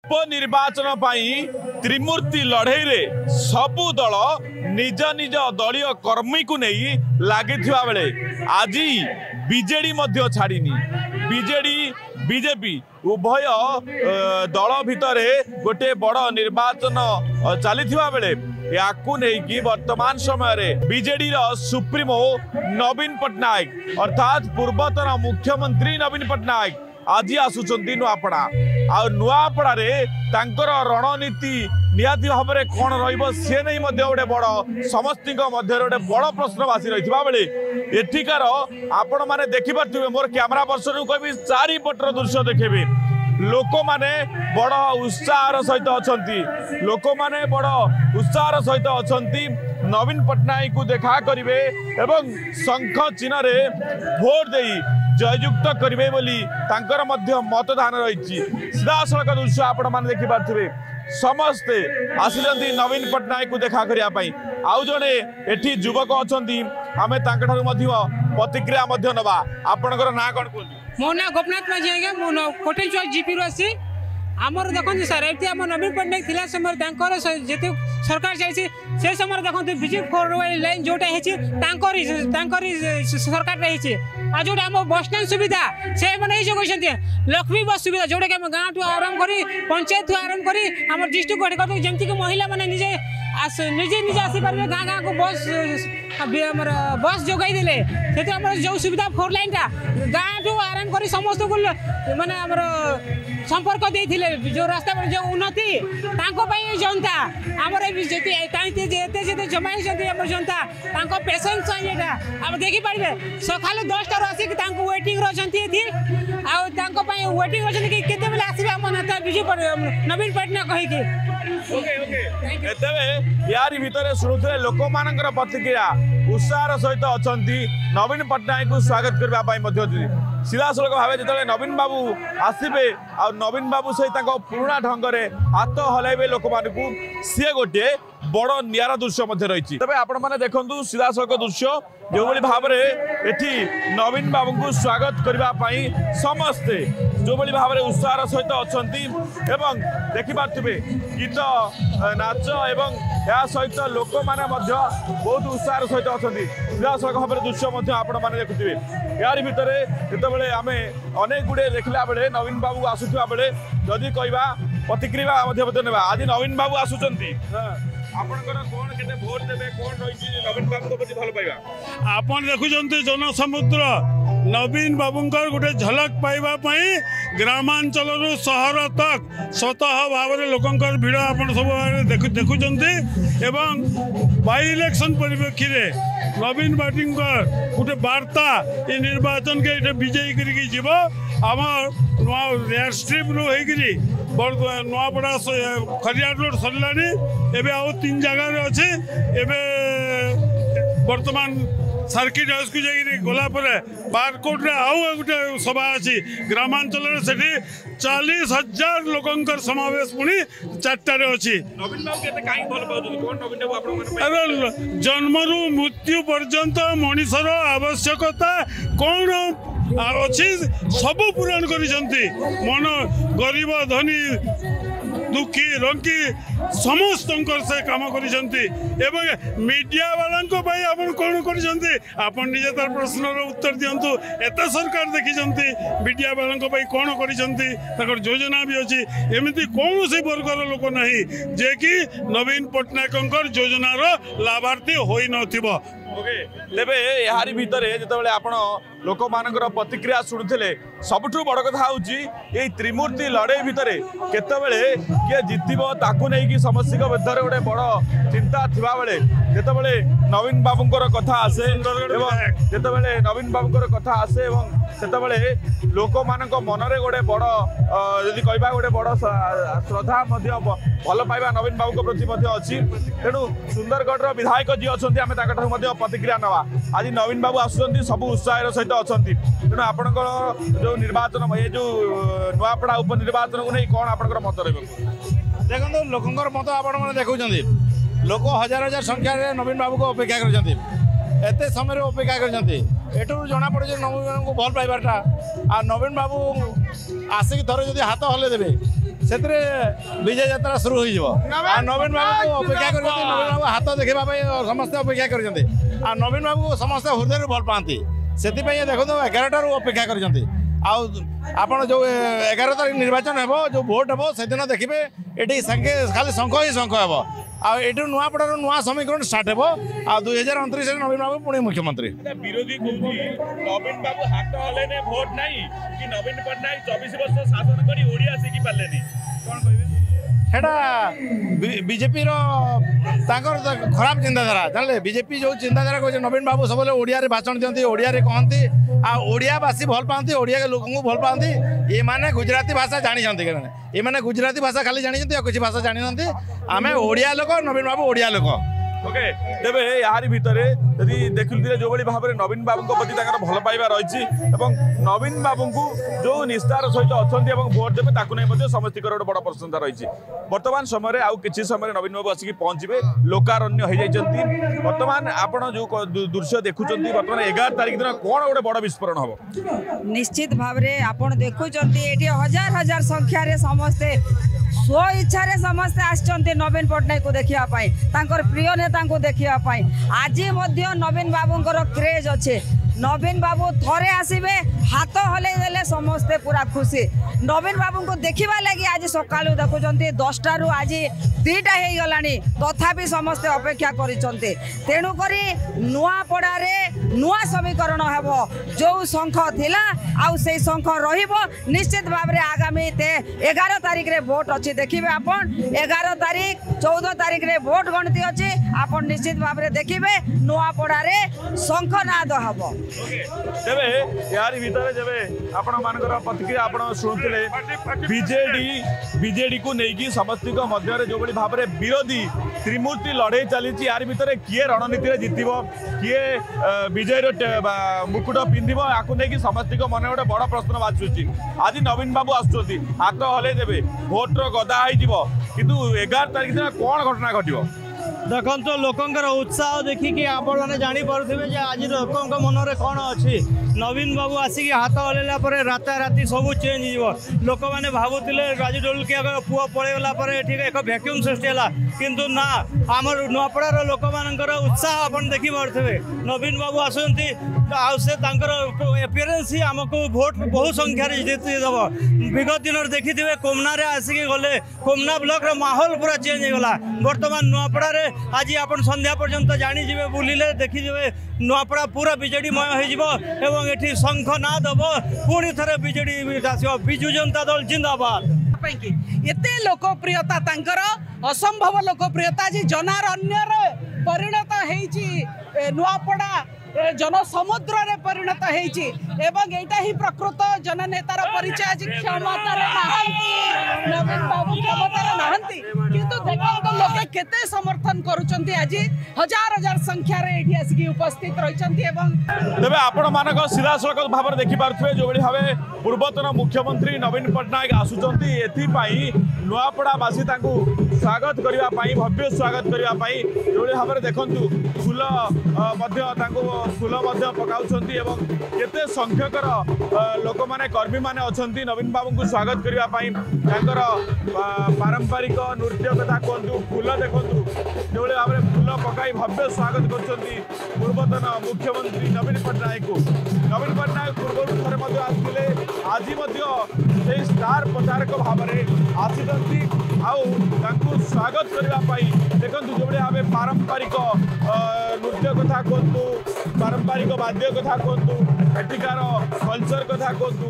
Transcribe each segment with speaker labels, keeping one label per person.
Speaker 1: उपनिर्वाचन त्रिमूर्ति लड़ई रे सबु दल निज निज दलीय कर्मी को नहीं लगी बेले आज बीजेडी छाड़ीनी बीजेडी बीजेपी उभय दल भितर गोटे बड़ निर्वाचन चली बेले या वर्तमान समय बीजेडी सुप्रीमो नवीन पट्टनायक अर्थात पूर्वतन मुख्यमंत्री नवीन पट्टनायक आज आसुचंती नुआपड़ा आ नुआपड़ा रे तांकर रणनीति निहाती भाव में कौन रे नहीं गोटे बड़ समस्त गोटे बड़ प्रश्नवासी रही बेले एठिकार आपण मैंने देखिपे मोर कैमरा पर्सन कह चारिपटर दृश्य देखे लोक माने बड़ उत्साह सहित अच्छा लोक माने बड़ उत्साह सहित अच्छा नवीन पट्टनायक को देखा करेंगे एवं शंख चिन्ह रे भोट दे जययुक्त करेंगे बोली तांकर मध्य मतदान रही सीधा सड़क दृश्य आपण मैंने देखिपे समस्ते आसिलंती नवीन पट्टनायक को देखा करने आउ जड़े एठी युवक अच्छा आम प्रतिक्रिया नवा आपणकर ना कौन कहते
Speaker 2: मो ना गोपनाथ माझी आज्ञा मो कोटेल चौक जीपी रु आसी आमर देखते सर ये आम नवीन पट्टनायक थिला समय जिते सरकार चलती से समय देखते विजय फोर लाइन जोटा है सरकार रही आ जो आम बस स्टैंड सुविधा से मैंने जगह लक्ष्मी बस सुविधा जोटा कि आम गाँव ठू आरम्भ कर पंचायत आरम्भ कर आम डिस्ट्रिक्ट गठन जमीक महिला मैंने निजे निजे आसीपारे गाँ गाँ को बस जोगाई देले से जो सुविधा फोर लाइन टा गाँ ठू आरम्भ कर समस्त को माने संपर्क देते जो रास्ता जो उन्नति जनता आमर जमाई जनता पेसेंस आम देखिपारे सका 10 आसिक वेटिंग रही वेटिंग अच्छे केते बेले आसबे आम नेता विजय नवीन पट्टनायक कहीकि
Speaker 1: यार भितर शुणुते लोक मान प्रतिक्रिया उत्साह सहित अच्छा नवीन पट्टनायक को स्वागत करने सीधा सड़क भाव जो नवीन बाबू आसबे आ नवीन बाबू सहित पुराणा ढंग से हाथ हल्बे लोक मानू सी गोटे बड़ निरा दृश्य रही तबे आपण मैंने देखु सीधा सड़क दृश्य जो भाव में एठी नवीन बाबू को स्वागत करने समस्ते जो भाव में उत्साह सहित अच्छा देखिपे गीत नाच एवं या सहित लोक मैंने बहुत उत्साह सहित अच्छा सीधा सड़क भाव में दृश्य आपण मैंने देखुए यार भितर जिते आम अनेक गुड़े देखला बेले नवीन बाबू आसुवा बेले जदि कहवा प्रतिक्रिया ना आज नवीन बाबू आसुचंती
Speaker 3: आपण देखुं जनसमुद्र नवीन बाबूंकर गोटे झलक पाइबापी ग्रामांचल सहर तक स्वतः भाव में लोकंर भिड़ आपण सब देखुं एवं बाई इलेक्शन परिप्रेक्षी नवीन बाबूंकर गोटे वार्ता ये निर्वाचन के ये विजयी कर आम एयर स्ट्रिप रु नुआपड़ा खरियार रोड सरला एवं आउ 3 जगह अच्छे वर्तमान सर्किट हाउस को जाइए गलापर बारकोट रे आउ गोटे सभा अच्छी ग्रामांचल से 40,000 लोकंकर समावेश पुणी 4टार अच्छी जन्मरू मृत्यु पर्यंत मनीषर आवश्यकता कौन अच्छी सब पूरण कर मन गरीब धनी दुखी रंकी समस्त से कम कर मीडिया वाला कौन करजे तार प्रश्न उत्तर दिंतु एत सरकार देखी मीडिया वाला कौन कर योजना भी अच्छी एमती कौन से वर्गर लोक नहीं जे कि नवीन पट्टनायक योजनार लाभार्थी हो न
Speaker 1: तेबे यार भितर जो लोक मान प्रतिक्रिया शुणुले सबुठू बड़ कथा हूँ त्रिमूर्ति लड़ई भितर केतबेले किए जितब ताकू नहीं समस्त भितर गोटे बड़ चिंता थिबा बेले जेतबेले नवीन बाबूंकर कथा आसे जेतबेले नवीन बाबूंकर कथा आसे सेतबेले लोक मान मनरे गोटे बड़ यदि कहबा गोटे बड़ श्रद्धा भल पाइबा नवीन बाबू प्रति अच्छी तेणु सुंदरगढ़ विधायक जी अच्छा आम प्रतिक्रिया नवा आज नवीन बाबू आसुच्च सब उत्साह सहित अच्छा तेणु आपंकर जो निर्वाचन ये जो नुआपड़ा उपनिर्वाचन को नहीं कौन आप मत रही
Speaker 4: देखो लोकंर मत आप देखुं लोक हजार हजार संख्यार नवीन बाबू को अपेक्षा करते समय अपेक्षा कर जना पड़े नवीन बाबू को भल पाइबारटा आ नवीन बाबू आसिक थोड़े जब हाथ हल्ले देवे ସେଥିରେ ବିଜୟ ଯାତ୍ରା শুরু হয়ে আর নবীন বাবু অপেক্ষা করছেন নবীন বাবু হাত দেখা সমস্তে অপেক্ষা করছেন আর নবীন বাবু সমস্তে হৃদয় ভাল পাতে সেপাই দেখুন 11টার অপেক্ষা করছেন আপনার যে 11 তারিখ নির্বাচন হব যে ভোট হব সেদিন দেখবে এটি সাংগে খালি শঙ্খ হি শঙ্খ হব এটু নুয়াপড়ার নূয়া সমীকরণ স্টার্ট হব আর 2029 নবীন বাবু পুଣି মুখ্যমন্ত্রী
Speaker 1: বিরোধী কৌছি নবীন বাবু হাত হলেনে ভোট নাই কি নবীন পট্টনায়ক 24 বর্ষ শাসন করি ওড়িয়া শিখি পারলেনি কোন কইবে
Speaker 4: সেটা বিজেপির তাঁকর খরাপ চিন্তাধারা জানলে বিজেপি যে চিন্তাধারা করছে নবীন বাবু সবুলে ওড়িয়ারে ভাষণ দিকে ওড়িয়ারে কহতি আড়িয়াবাসী ভাল পাতে ওড়িয়া লোক ভাল পাতে এমানে গুজরাটি ভাষা জানিছেন এমানে গুজরাটি ভাষা খালি জানিছেন আর কিছু ভাষা জানি না আমি ওড়িয়া লোক নবীন বাবু ওড়িয়া লোক
Speaker 1: ওকে তেবে ইয়ারি ভিতরে যদি দেখুলে যেভাবে ভাবে নবীন বাবুଙ୍କ প্রতি তাঁর ভাল পাইবা রয়েছে এবং নবীন বাবুଙ୍କୁ যে নিষ্ঠার সহিত অনেক এবং ভোট দেবে তাকে নিয়ে সমস্তিকর গোটে বড় প্রশংসা রয়েছে বর্তমান সময় আউ কিছু সময় নবীন বাবু আসিকি পৌঁছবে লোকারণ্য হয়ে যাই বর্তমান আপনার যে দৃশ্য দেখুম বর্তমান 11 তারিখ দিন কোণ গোটে বড় বিস্ফোরণ হব
Speaker 5: নিশ্চিত ভাবে আপনার দেখুম এটি হাজার হাজার সংখ্যার সমস্তে স্ব ইচ্ছার সমস্তে আসছেন নবীন পট্টনায়ক দেখা তাঁর প্রিয় নেতা দেখা আজি নবীন বাবুঙ্কর ক্রেজ আছে নবীন বাবু থরে আসবে হাত হলে দেলে সমস্তে পুরা খুশি নবীন বাবু দেখা লাগি আজ সকাল দেখুं 10টার আজ 2টা হয়ে গলা তথাপি সমস্তে অপেক্ষা করছেন তেণুক নুয়াপড়ারে নূয়া সমীকরণ হব যে শঙ্খ লা সেই শঙ্খ রহব নিশ্চিত ভাবে আগামী 11 তারিখে ভোট অছি দেখবে আপন 11 তারিখ 14 তারিখে ভোট গণতি অছি আপন নিশ্চিত ভাবে দেখবে নুয়াপড়ারে শঙ্খনাদ হব
Speaker 1: তেবে ইয়ারি ভিতরে যেবে আপন মানকৰ प्रतिक्रिया আপন শুনুଥିଲେ বিজেডি কো নেকি সমস্তিক মধ্যরে যেভাবে ভাবে বিরোধী ত্রিমূর্তি লড়াই চালিছি ইয়ারি ভিতরে কিয়ে রণনীতি জিতিব কিয়ে বিজয়র মুকুট পিঁধিব আকু নেকি সমস্তিক মনে গোটে বড় প্রশ্ন বাছুছি আজ নবীন বাবু আসুচ্ছি হাত হলে দেবে ভোটর গদা হয়ে কিন্তু 11 তারিখ দিন কোণ ঘটনা ঘটব
Speaker 6: দেখুন লোকଙ୍କର উৎসাহ ଦେଖିକି ଆପଣମାନେ ଜାଣିପାରୁଥିବେ ଯେ ଆଜି ଲୋକଙ୍କ ମନରେ କ'ଣ ଅଛି ନବୀନ ବାବୁ ଆସିକି ହାତ ହଲେଇଲା ପରେ ରାତାରାତି ସବୁ ଚେଞ୍ଜ ହେଇଯିବ ଲୋକମାନେ ଭାବୁଥିଲେ ରାଜୁ ଢୋଲକିଆଙ୍କ ପୁଅ ପଳେଇଗଲା ପରେ ଏଠି ଏକ ଭ୍ୟାକ୍ୟୁମ୍ ସୃଷ୍ଟି ହେଲା କିନ୍ତୁ ନା ଆମର ନୂଆପଡ଼ାର ଲୋକମାନଙ୍କର ଉତ୍ସାହ ଆପଣ ଦେଖିପାରୁଥିବେ ନବୀନ ବାବୁ ଆସୁଛନ୍ତି ଆଉ ସେ ତାଙ୍କର ଏପିୟରାନ୍ସ ହିଁ ଆମକୁ ଭୋଟ ବହୁ ସଂଖ୍ୟାରେ ଜିତେଇଦେବ ବିଗତ ଦିନରେ ଦେଖିଥିବେ କୋମନାରେ ଆସିକି ଗଲେ କୋମନା ବ୍ଲକର ମାହୋଲ ପୁରା ଚେଞ୍ଜ ହେଇଗଲା ବର୍ତ୍ତମାନ ନୂଆପଡ଼ାରେ आज आपण संध्या पर्यंत जानिजे बुलिले देखिजे नुआपड़ा पूरा बिजेडीमय हो एठी शंखनाद हम पुणी थे बिजेडी आसो विजु जनता दल जिंदाबाद
Speaker 7: एते लोकप्रियता तांकर असंभव लोकप्रियता जी जनारण्य परिणत होईची नुआपड़ा जनसमुद्र रे परिणत होईची एवं एटा ही प्रकृत जननेतार परिचय आज क्षमतार नाहंती नवीन बाबू क्षमतार नाहंती किंतु देखो लोके केते समर्थन करूचंती आज हजार हजार संख्या रे एठी आसी उपस्थित रहिचंती एवं
Speaker 1: तबे आपण मानक सीधा सड़क भाव देखि पारथुवे जो बड़ी भावे पूर्वतन मुख्यमंत्री नवीन पटनायक आसुचंती एथि पई नुआपड़ा बासी तांकू स्वागत करिवा पई भव्य स्वागत करिवा पई जो बड़ी भाव देखंतु फूल मध्य तांकू फूल पकाउछंती एवं केते संख्यकर लोक माने कर्मी माने अछंती नवीन बाबू को स्वागत करिवा पई तांकर पारंपरिक नृत्य कथा कहतु फूल देखंतु जो भाव फूल पकाई भव्य स्वागत करछंती पूर्वतन मुख्यमंत्री नवीन पटनायक को नवीन पटनायक पूर्व थरे मध्य आसिले आज मध्य स्टार प्रचारक भाव में आसी आउ स्वागत करने देखु जो भाव पारंपरिक नृत्य कथा कहतु पारंपरिक वाद्य कथा कहतु एठिकार कल्चर कथा कहतु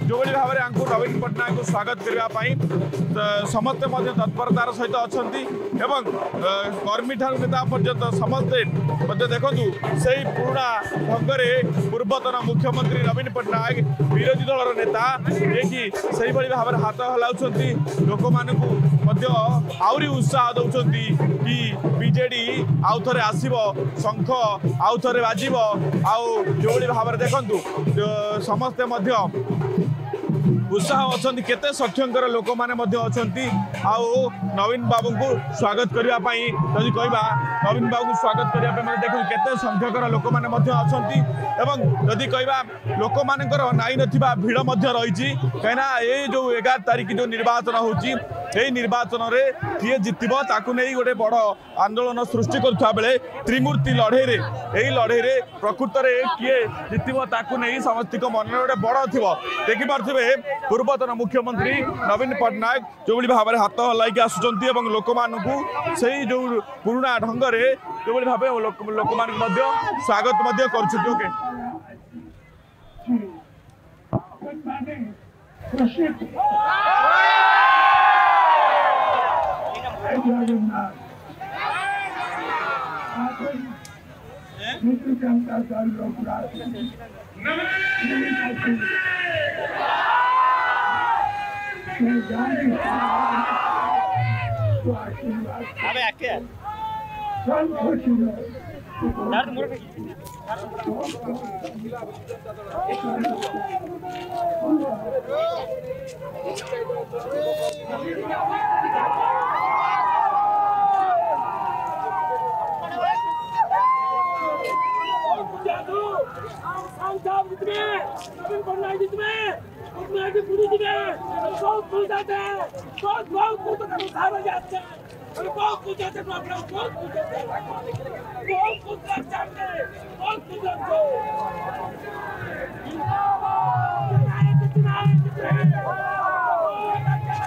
Speaker 1: जो भाव में नवीन पटनायक को स्वागत करने समस्ते तत्परतार सहित अच्छा कर्मी ठार नेता पर्यंत समस्ते देखु से पुराणा ढंगरे पूर्वतन मुख्यमंत्री नवीन पटनायक विरोधी दलर नेता जे कि भाव में हाथ हलाउछंती लोक मानू आउरी उत्साह दौरान कि बीजेडी आउ थे आसब शंख आउ थे बाजिब आउ जो भाव में देखु समस्ते उत्साह अच्छा केते संख्यकर लोक मैंने अच्छा नवीन बाबू को स्वागत करने जदि कहवा नवीन बाबू को स्वागत करने देखो केते संख्यकर लोक मैंने अच्छा जदि कहवा लोक मानकर नाई नथिबा भिड़ रही कहीं ये जो 11 तारिख जो निर्वाचन होची निर्वाचन में किए जितब ताकू नहीं गोटे बड़ आंदोलन सृष्टि करुवा बेले त्रिमूर्ति लड़े लड़े प्रकृत में किए जितब ताकू नहीं समस्त मन में गोटे बड़ थी देखिपे पूर्वतन मुख्यमंत्री नवीन पट्टनायक जो भाव में हाथ हल्लाइक आसुँच लोक से जो पुराणा ढंग से जो भाव लोक मान स्वागत कर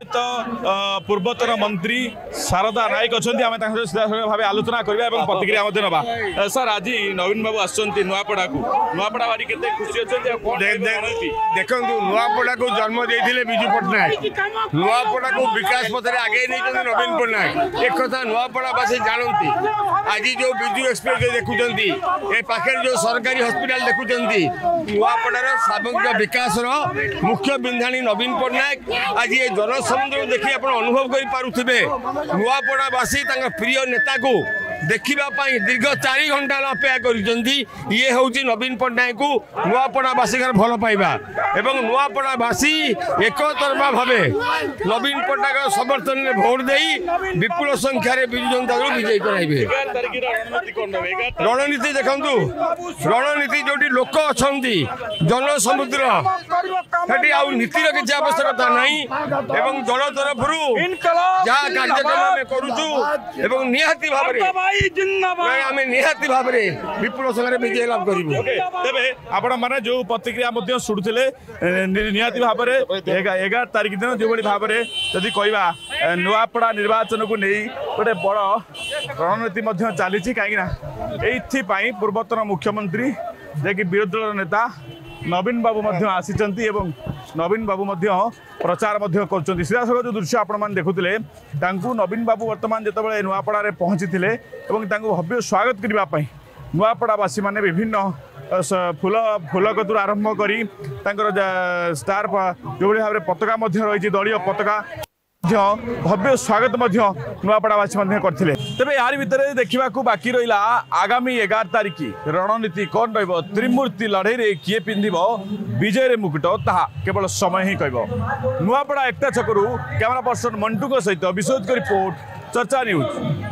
Speaker 1: तो पूर्वतन मंत्री शारदा नायक अच्छा आम सीधा भाव आलोचना करवा प्रतिक्रिया ना सर आज नवीन बाबू आसुँच नुआपड़ा को नुआपड़ा भारी केते खुशी अच्छे
Speaker 8: देखो नुआपड़ा को जन्म देते विजु पट्टनायक नुआपड़ा को विकास पथ आगे नहीं नवीन पट्टनायक एक कथा नुआपड़ावासी जानती आज जो विजु एक्सप्रेस देखुं ए पाखे जो सरकारी हॉस्पिटल देखुं नुआपड़ार सामग्रिक विकास मुख्य बिंधाणी नवीन पट्टनायक आज ये जनसमुद्र देखिए आप अनुभव करें नुआपड़ावासी प्रिय नेता को देखा दीर्घ 4 घंटा अपेक्षा कर ये हूँ नवीन पट्टनायक को नुआपड़ावासी भल पाइबा एवं नुआपड़ावासी एक तरफा भाव नवीन पट्टनायक समर्थन में भोट दे विपुल संख्यार विजु जनता दल विजयी कराइबे। रणनीति देखु रणनीति जो लोक अच्छा जनसमुद्र नीतिर किसी आवश्यकता नहीं एवं दल तरफ जहाँ कार्यक्रम करूँ निहाती भाव आम निहाती भाव विपुल संख्यार विजय लाभ करूँ
Speaker 1: मैंने जो प्रतिक्रिया शुणुले निहाती भाव 11 तारिख दिन जो भाव में जदि कहवा नुआपड़ा निर्वाचन को नहीं गोटे बड़ रणनीति चली कहीं पूर्वतन मुख्यमंत्री जे विरोधी दल नेता नवीन बाबू आसी नवीन बाबू प्रचार कर सीधासख जो दृश्य आपण मैंने देखुले नवीन बाबू बर्तमान जिते नुआपड़ा पहुँची थे भव्य स्वागत करने नुआपड़ावासी मैंने विभिन्न फूल कतुर आरंभ कर स्टार जो भाव में पताका रही दलीय पताका भव्य स्वागत नुआपड़ावासी करते तेज यार भितर देखा बाकी रहा आगामी 11 तारिख रणनीति कौन त्रिमूर्ति लड़े किए पिंध विजय मुकुट ता केवल समय ही कह नुआपड़ा एकता छकरू कैमरा पर्सन मंटू सहित विश्वजित रिपोर्ट चर्चा न्यूज।